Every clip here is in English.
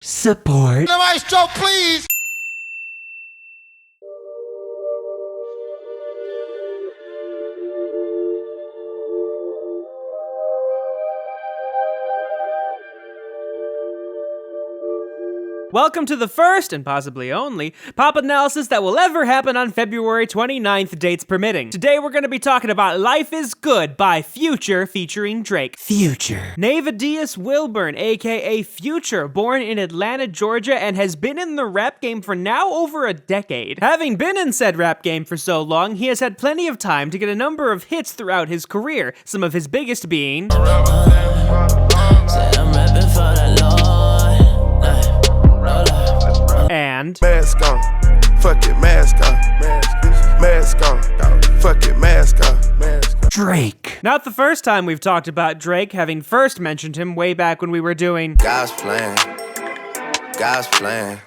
Support. The maestro, please. Welcome to the first, and possibly only, pop analysis that will ever happen on February 29th, dates permitting. Today we're going to be talking about Life is Good by Future featuring Drake. Future. Navadius Wilburn, aka Future, born in Atlanta, Georgia, and has been in the rap game for now over a decade. Having been in said rap game for so long, he has had plenty of time to get a number of hits throughout his career, some of his biggest being... and Mask on, fuck it, mask on, mask on, fuck it, mask on. Drake. Not the first time we've talked about Drake, having first mentioned him way back when we were doing God's plan, God's plan.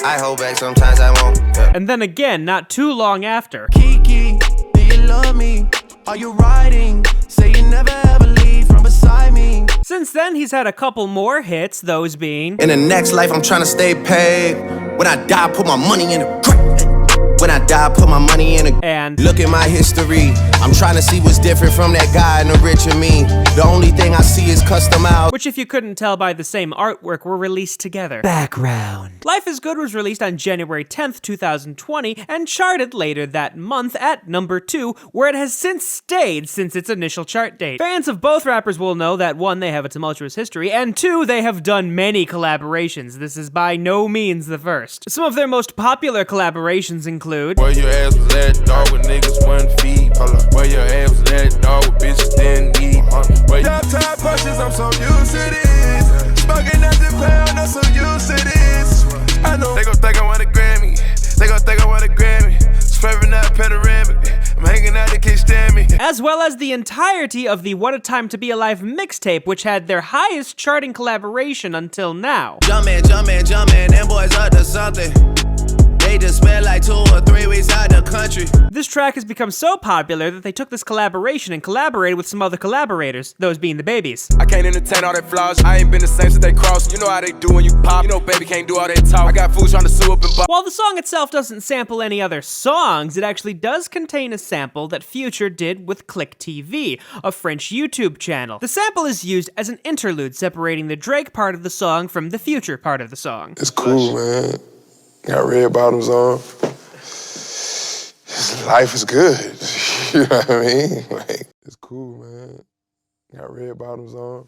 I hold back sometimes I won't. Yeah. and then again not too long after. Kiki, do you love me? Are you riding? Say you never ever leave from beside me. Since then, he's had a couple more hits, those being... In the next life, I'm trying to stay paid. When I die, put my money in a grave. When I die, put my money in a... and... Look at my history. I'm trying to see what's different from that guy in the rich and me. The only thing I see is custom out. which, if you couldn't tell by the same artwork, were released together. Background. Life is Good was released on January 10th, 2020, and charted later that month at number 2, where it has since stayed since its initial chart date. Fans of both rappers will know that 1, they have a tumultuous history, and 2, they have done many collaborations. This is by no means the first. Some of their most popular collaborations include... Where your ass was at, dog, with niggas one feet. Where your ass was at, dog, with bitches didn't need. Top top punches, I'm so used to this. Smoking at the pound, I'm so used to this. I know they gon' think I want a Grammy. They gon' think I want a Grammy. Swerving out panoramic. I'm hanging out, they can't stand me. as well as the entirety of the What a Time to Be Alive mixtape, which had their highest charting collaboration until now. Jumpin', jumpin', jumpin', them boys up to something. They just spent like 2 or 3 weeks out the country. This track has become so popular that they took this collaboration and collaborated with some other collaborators, those being the Babies. I can't entertain all that flaws. I ain't been the same since they crossed. You know how they do when you pop. You know baby can't do all that talk. I got fools trying to sue up and buy. While the song itself doesn't sample any other songs, it actually does contain a sample that Future did with Click TV, a French YouTube channel. The sample is used as an interlude separating the Drake part of the song from the Future part of the song. It's cool, man. Got red bottoms on. Life is good. You know what I mean? Like, it's cool, man. Got red bottoms on.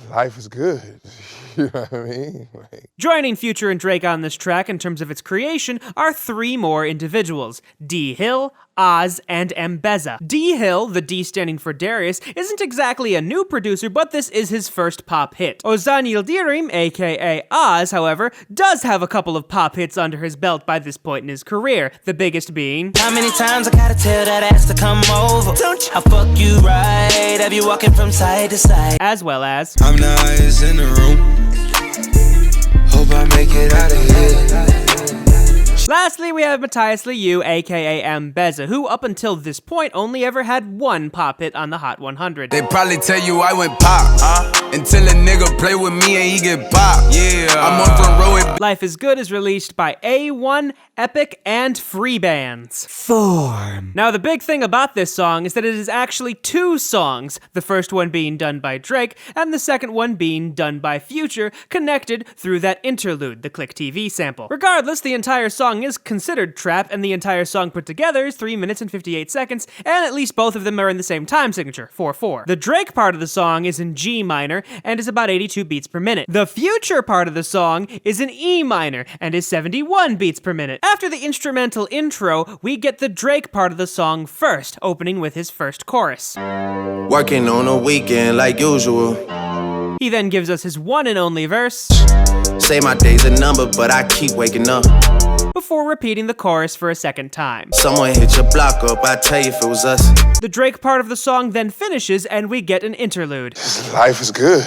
Life is good. You know what I mean? Like, Joining Future and Drake on this track in terms of its creation are 3 more individuals: D Hill, Oz, and Mbeza. D Hill, the D standing for Darius, isn't exactly a new producer, but this is his first pop hit. Ozan Yildirim, aka Oz, however, does have a couple of pop hits under his belt by this point in his career, the biggest being... How many times I gotta tell that ass to come over? Don't you? I fuck you right, have you walking from side to side. as well as... I'm the highest in the room. Hope I make it out of here. Lastly, we have Matthias Liu, aka Mbeza, who up until this point only ever had 1 pop hit on the Hot 100. They probably tell you I went pop, until a nigga play with me and he get pop. Yeah, I'm on front row. Life is Good is released by A1, Epic, and Free Bands. Form. Now, the big thing about this song is that it is actually 2 songs, the first one being done by Drake, and the second one being done by Future, connected through that interlude, the Click TV sample. Regardless, the entire song is considered trap, and the entire song put together is 3 minutes and 58 seconds, and at least both of them are in the same time signature, 4/4. The Drake part of the song is in G minor, and is about 82 beats per minute. The Future part of the song is in E minor, and is 71 beats per minute. After the instrumental intro, we get the Drake part of the song first, opening with his first chorus. Working on a weekend like usual. He then gives us his one and only verse, Say my day's a number, but I keep waking up. before repeating the chorus for a second time. Someone hit your block up, I tell you if it was us. The Drake part of the song then finishes and we get an interlude. Life is good.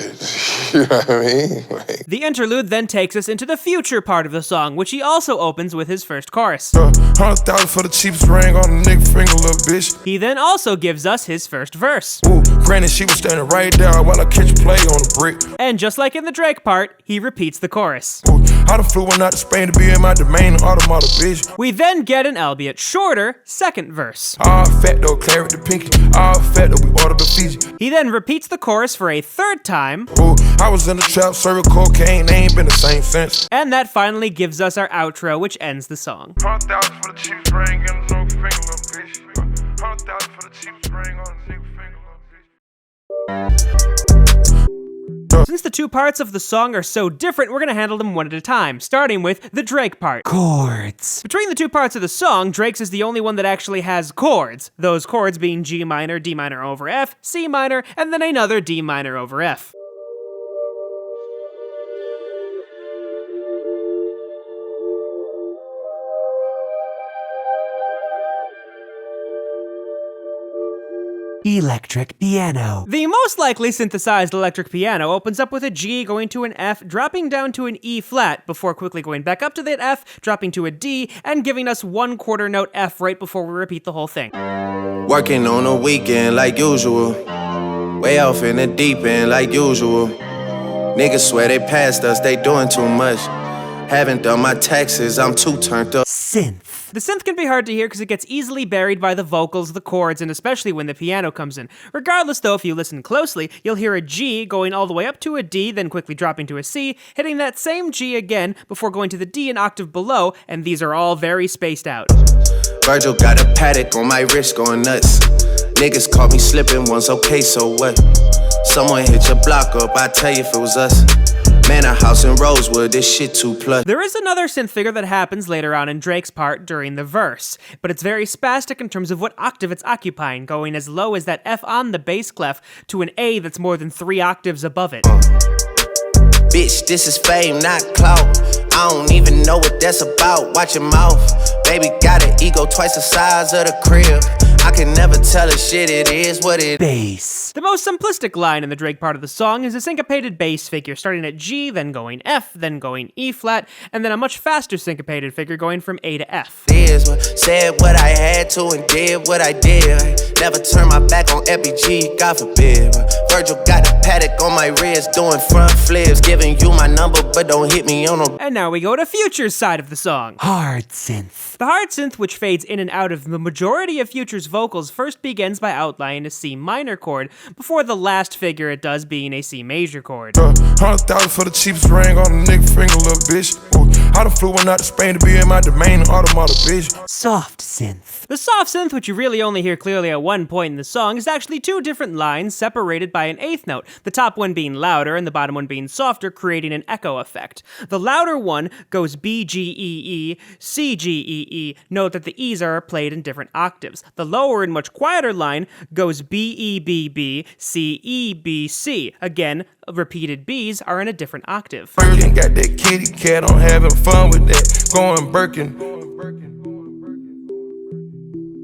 You know what I mean? Like, The interlude then takes us into the future part of the song, which he also opens with his first chorus. 100,000 for the cheapest ring on the nigga finger, little bitch. He then also gives us his first verse. Ooh, granted, she was standing right there while I catch play on the brick. And just like in the Drake part, he repeats the chorus. Ooh, I done flew one out to Spain to be in my domain, automata, bitch. We then get an albeit shorter second verse. All fat though, claret the pinky. All fat though, we ordered the Fiji. He then repeats the chorus for a third time. Ooh, I was in the trap, serving cocaine, they ain't been the same since. And that finally gives us our outro, which ends the song. 100,000 for the cheapest ring on the nigga finger, little bitch. 100,000 for the cheapest ring on the nigga finger, little bitch. Since the two parts of the song are so different, we're gonna handle them one at a time, starting with the Drake part. Chords. Between the two parts of the song, Drake's is the only one that actually has chords. Those chords being G minor, D minor over F, C minor, and then another D minor over F. Electric piano. The most likely synthesized electric piano opens up with a G going to an F, dropping down to an E flat, before quickly going back up to that F, dropping to a D, and giving us 1/4 note F right before we repeat the whole thing. Working on a weekend like usual. Way off in the deep end like usual. Niggas swear they passed us, they doing too much. Haven't done my taxes, I'm too turned up. Synth. The synth can be hard to hear because it gets easily buried by the vocals, the chords, and especially when the piano comes in. Regardless though, if you listen closely, you'll hear a G going all the way up to a D, then quickly dropping to a C, hitting that same G again before going to the D an octave below, and these are all very spaced out. Virgil got a paddock on my wrist going nuts. Niggas caught me slipping once, okay, so what? Someone hit your block up, I tell you if it was us. Man, a house in Rosewood, this shit too plush. There is another synth figure that happens later on in Drake's part during the verse, but it's very spastic in terms of what octave it's occupying, going as low as that F on the bass clef to an A that's more than 3 octaves above it. Bitch, this is fame, not clout. I don't even know what that's about. Watch your mouth. Baby got an ego twice the size of the crib. I can never tell a shit, it is what it is. Bass. The most simplistic line in the Drake part of the song is a syncopated bass figure starting at G, then going F, then going E flat, and then a much faster syncopated figure going from A to F. Said what I had to and did what I did. Never turn my back on FBG, God forbid. Virgil got a paddock on my wrist, doing front flips, giving you my number, but don't hit me on no. And now we go to Future's side of the song. Hard synth. The hard synth, which fades in and out of the majority of Future's vocals, first begins by outlining a C minor chord, before the last figure it does being a C major chord. 100,000 for the cheapest ring on the nigga finger, little bitch. Ooh, I done flew one out to Spain to be in my domain, automata, bitch. Soft synth. The soft synth, which you really only hear clearly at one point in the song, is actually two different lines separated by an eighth note, the top one being louder and the bottom one being softer, creating an echo effect. The louder one goes B, G, E, E, C, G, E, E. Note that the E's are played in different octaves. The lower and much quieter line goes B, E, B, B, C, E, B, C. Again, repeated B's are in a different octave. Birkin got that kitty cat, I'm having fun with that. Going Birkin.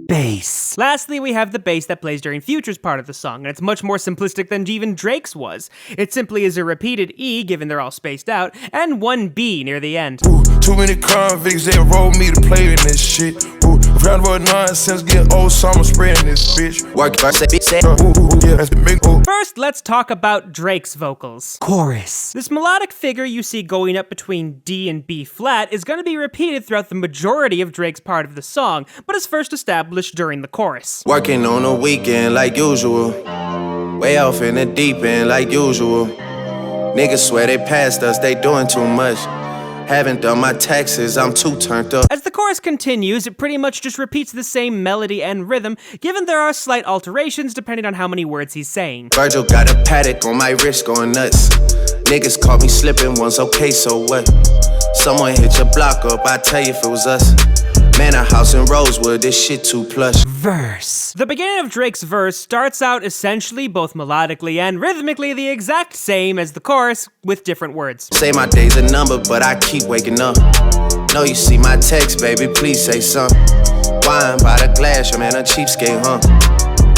Bass. Lastly, we have the bass that plays during Future's part of the song, and it's much more simplistic than even Drake's was. It simply is a repeated E, given they're all spaced out, and one B near the end. Ooh, too many convicts, they enrolled me to play in this shit. Ooh, round about nonsense, get old summer spreading this bitch. Work, Yeah, that's the big ooh. First, let's talk about Drake's vocals. Chorus. This melodic figure you see going up between D and B flat is going to be repeated throughout the majority of Drake's part of the song, but is first established during the chorus. Working on a weekend like usual. Way off in the deep end like usual. Niggas swear they passed us, they doing too much. Haven't done my taxes, I'm too turned up. As the chorus continues, it pretty much just repeats the same melody and rhythm, given there are slight alterations depending on how many words he's saying. Virgil got a paddock on my wrist going nuts. Niggas caught me slipping once, okay, so what? Someone hit your block up, I tell you if it was us. Man, a house in Rosewood, this shit too plush. Verse. The beginning of Drake's verse starts out essentially both melodically and rhythmically the exact same as the chorus, with different words. Say my day's a number, but I keep waking up. know you see my text, baby, please say something. Wine by the glass, your man a cheapskate, huh?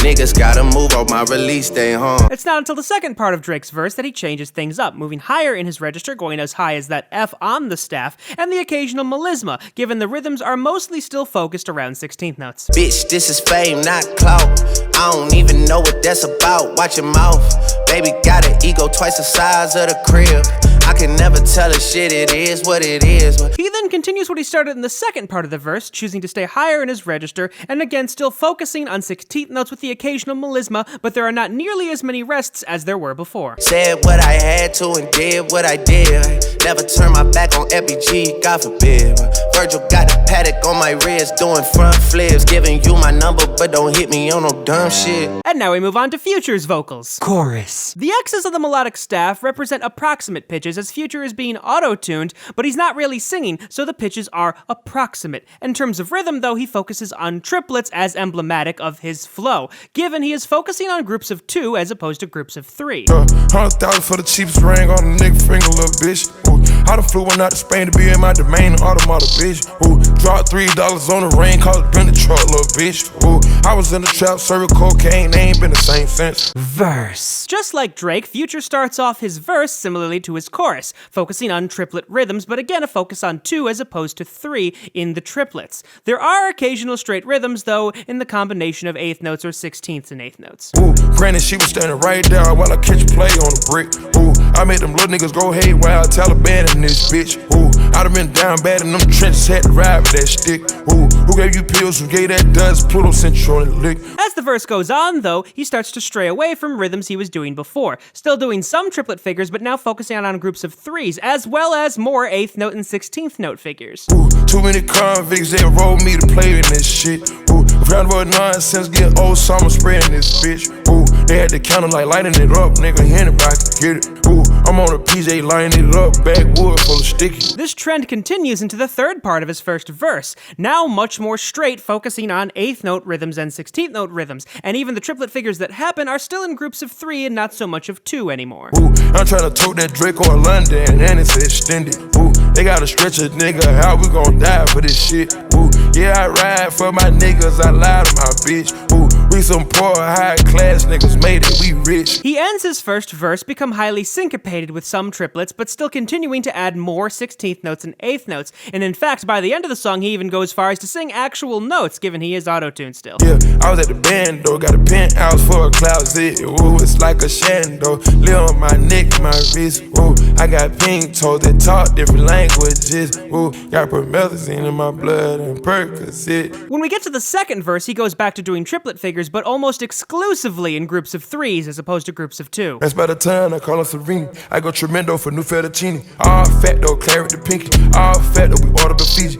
Niggas gotta move on my release day, huh? It's not until the second part of Drake's verse that he changes things up, moving higher in his register, going as high as that F on the staff, and the occasional melisma, given the rhythms are mostly still focused around 16th notes. Bitch, this is fame, not clout. I don't even know what that's about. Watch your mouth. Baby got an ego twice the size of the crib. I can never tell a shit, it is what it is. He then continues what he started in the second part of the verse, choosing to stay higher in his register, and again still focusing on 16th notes with the occasional melisma, but there are not nearly as many rests as there were before. Said what I had to and did what I did. Never turn my back on FBG, God forbid. Virgil got the paddock on my wrist, doing front flips. Giving you my number, but don't hit me on no dumb shit. And now we move on to Future's vocals. Chorus. The X's of the melodic staff represent approximate pitches, as Future is being auto-tuned, but he's not really singing, so the pitches are approximate. In terms of rhythm, though, he focuses on triplets as emblematic of his flow, given he is focusing on groups of 2 as opposed to groups of 3. 100,000 for the cheapest ring on a nigga finger, little bitch. Ooh, I done flew one out to Spain to be in my domain, automata, bitch. Ooh, dropped $3 on the rain, cause it been the truck, little bitch. Ooh, I was in the trap, serving cocaine, they ain't been the same since. Verse. Just like Drake, Future starts off his verse similarly to his chorus, focusing on triplet rhythms, but again a focus on 2 as opposed to 3 in the triplets. There are occasional straight rhythms, though, in the combination of 8th notes or 16th and 8th notes. Ooh, granted, she was standing right there while I catch play on the brick. Ooh, I made them little niggas go haywire, Taliban in this bitch. Ooh, I done been down bad in them trenches, had to ride with that stick. Ooh, who gave you pills, who gave that dust, Pluto sent you on the lick. As the verse goes on, though, he starts to stray away from rhythms he was doing before, still doing some triplet figures, but now focusing on groups of 3s, as well as more 8th note and 16th note figures. Ooh, too many convicts, they enrolled me to play in this shit. Ooh, round about nonsense, get old summer spreading this bitch. Ooh, they had the counter like lighting it up, nigga, anybody can get it. Ooh, I'm on a PJ lining it up, backwood full of sticky. This trend continues into the third part of his first verse, now much more straight, focusing on 8th note rhythms and 16th note rhythms, and even the triplet figures that happen are still in groups of 3 and not so much of 2 anymore. Ooh, I'm trying to tote that Drake on London, and it's extended. Ooh, they gotta stretch a nigga, how we gon' die for this shit? Ooh, yeah, I ride for my niggas, I lie to my bitch. Ooh, we some poor, high-class niggas, made it, we rich. He ends his first verse, become highly syncopated with some triplets, but still continuing to add more 16th notes and 8th notes, and in fact, by the end of the song, he even goes far as to sing actual notes, given he is auto-tuned still. Yeah, I was at the band, though, got a penthouse for a closet. Ooh, it's like a shando, live on my neck, my wrist. Ooh, I got pink toes that talk different languages. Ooh, got promethazine in my blood and Percocet. When we get to the second verse, he goes back to doing triplet figures, but almost exclusively in groups of 3s as opposed to groups of 2. That's by the time I call her Serena. I go tremendo for new fettuccine. All fat though, claret the pinky. All fat though, we order the Fiji.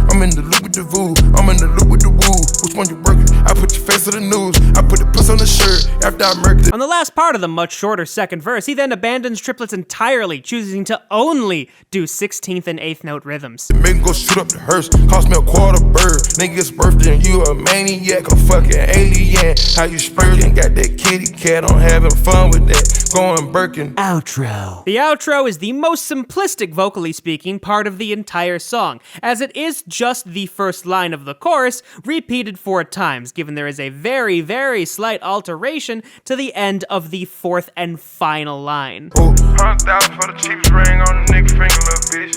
I'm in the loop with the voo. I'm in the loop with the woo. Which one you working? I put your face on the news. I put the puss on the shirt after I murked it. On the last part of the much shorter second verse, he then abandons triplets entirely, choosing to only do 16th and 8th note rhythms. Make him go shoot up the hearse. Cost me a quarter bird. Nigga's birthday and you a maniac, a fucking alien. How you spurting? Got that kitty cat on having fun with that. Going Birkin. Outro. The outro is the most simplistic, vocally speaking, part of the entire song, as it is just the first line of the chorus, repeated 4 times, given there is a very, very slight alteration to the end of the 4th and final line. Ooh, 100,000 for the cheapest ring on a nigga finger, little bitch.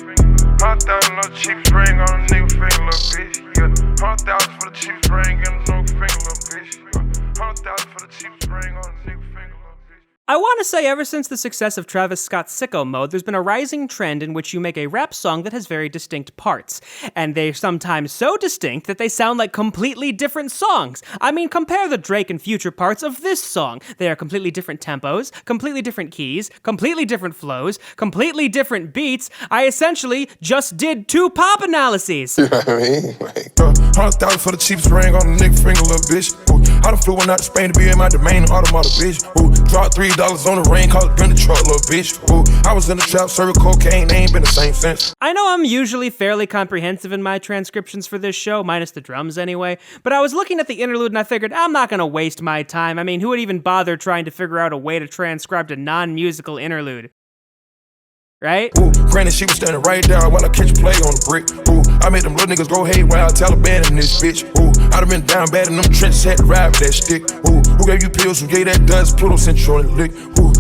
100,000 for the cheapest ring on a nigga finger, little bitch. Yeah, 100,000 for the cheapest ring on a nigga finger, little bitch. Yeah, 100,000 for the cheapest ring on a nigga finger, little bitch. I want to say ever since the success of Travis Scott's Sicko Mode, there's been a rising trend in which you make a rap song that has very distinct parts. And they're sometimes so distinct that they sound like completely different songs. I mean, compare the Drake and Future parts of this song. They are completely different tempos, completely different keys, completely different flows, completely different beats. I essentially just did 2 pop analyses. You know what I mean? Like, 100,000 for the cheapest ring on a nigga finger, little bitch. Ooh, I done flew one out to Spain to be in my domain, automata, bitch. Ooh, dropped $3 on the rain, cause it been the truck, little bitch. Ooh, I was in the trap, serving cocaine, they ain't been the same since. I know I'm usually fairly comprehensive in my transcriptions for this show, minus the drums anyway, but I was looking at the interlude and I figured I'm not gonna waste my time. I mean, who would even bother trying to figure out a way to transcribe a non-musical interlude? Right? Ooh, granted, she was standing right there while I catch play on the brick. Ooh, I made them little niggas go haywire, Taliban in this bitch. Ooh, I done been down bad in them trenches, had to ride with that stick. Ooh, who gave you pills? Who gave that dust? Pluto Central and lick. Ooh,